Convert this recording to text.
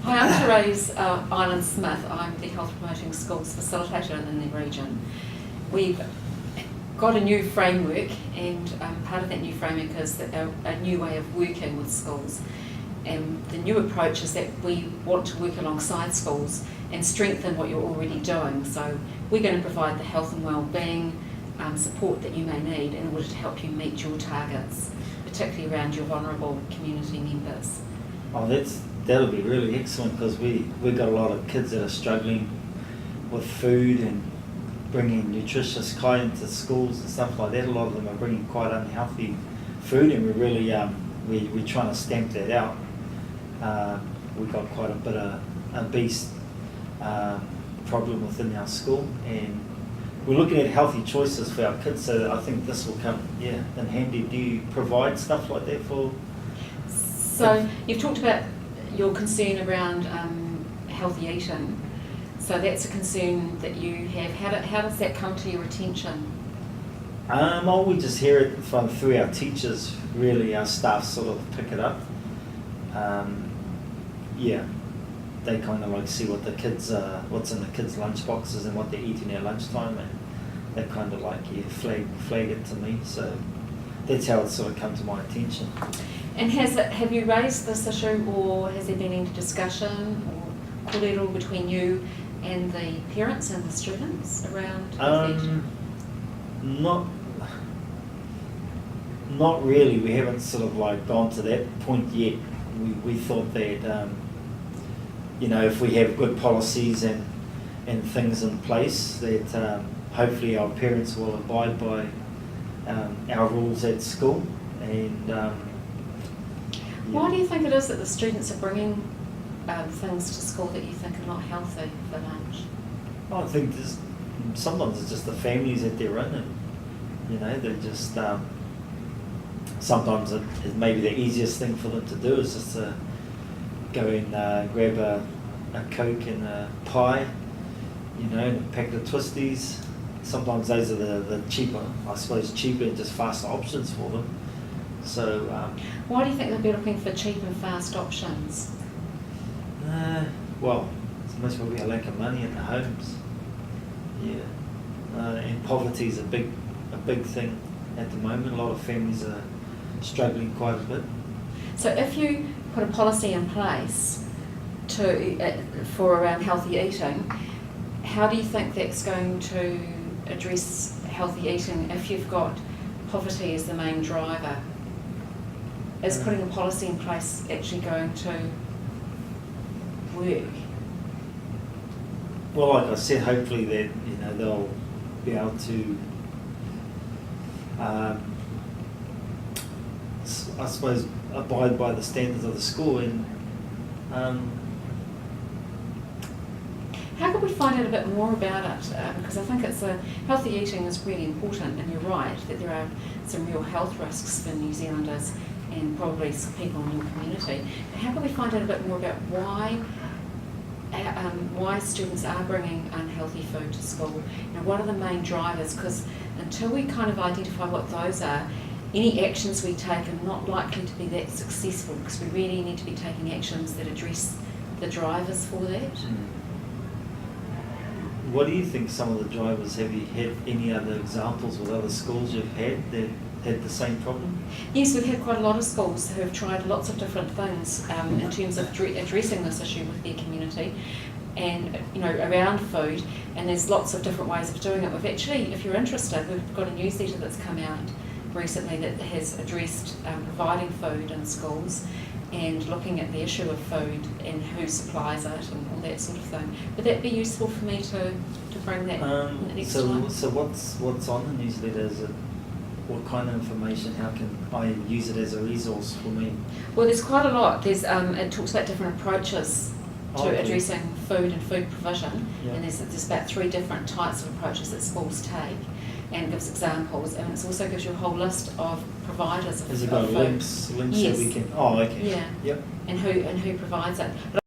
Hi, I'm Therese Island Smith. I'm the Health Promoting Schools Facilitator in the region. We've got a new framework, and part of that new framework is a new way of working with schools. And the new approach is that we want to work alongside schools and strengthen what you're already doing. So we're going to provide the health and wellbeing support that you may need in order to help you meet your targets, particularly around your vulnerable community members. Oh, that'll be really excellent, because we got a lot of kids that are struggling with food and bringing nutritious kind to schools and stuff like that. A lot of them are bringing quite unhealthy food, and we really we're trying to stamp that out. We've got quite a bit of obese problem within our school, and we're looking at healthy choices for our kids. So I think this will come in handy. Do you provide stuff like that for? So you've talked about your concern around healthy eating. So that's a concern that you have. How does that come to your attention? We just hear it through our teachers. Really, our staff sort of pick it up. They kind of like see what the kids, what's in the kids' lunch boxes and what they're eating at lunchtime, and they kind of like flag it to me. So that's how it's sort of come to my attention. And have you raised this issue, or has there been any discussion or kōrero between you and the parents and the students around that? Not really. We haven't sort of like gone to that point yet. We thought that if we have good policies and things in place, that hopefully our parents will abide by our rules at school. And why do you think it is that the students are bringing things to school that you think are not healthy for lunch? I think sometimes it's just the families that they're in, and they're just sometimes it may be the easiest thing for them to do is just to go and grab a Coke and a pie, and a packet of twisties. Sometimes those are the cheaper and just faster options for them. So why do you think they'll be looking for cheap and fast options? Well, it's most probably a lack of money in the homes. And poverty is a big thing at the moment. A lot of families are struggling quite a bit. So if you put a policy in place for around healthy eating, how do you think that's going to address healthy eating if you've got poverty as the main driver? Is putting a policy in place actually going to work? Well, like I said, hopefully that they'll be able to, I suppose, abide by the standards of the school. And how could we find out a bit more about it? Because I think healthy eating is really important, and you're right that there are some real health risks for New Zealanders and probably some people in your community. But how can we find out a bit more about why students are bringing unhealthy food to school? What are the main drivers? Because until we kind of identify what those are, any actions we take are not likely to be that successful, because we really need to be taking actions that address the drivers for that. What do you think some of the drivers, have you had any other examples with other schools you've had that had the same problem? Yes, we've had quite a lot of schools who have tried lots of different things in terms of addressing this issue with their community and around food, and there's lots of different ways of doing it. We've actually, if you're interested, we've got a newsletter that's come out recently that has addressed providing food in schools and looking at the issue of food and who supplies it and all that sort of thing. Would that be useful for me to bring that next time? So what's on the newsletter? Is it what kind of information? How can I use it as a resource for me? Well, there's quite a lot. There's it talks about different approaches to addressing food and food provision, and there's about 3 different types of approaches that schools take, and gives examples, and it also gives you a whole list of providers of food. Has it got links yes. So we can? Oh, okay. Yeah. Yep. And who provides it. But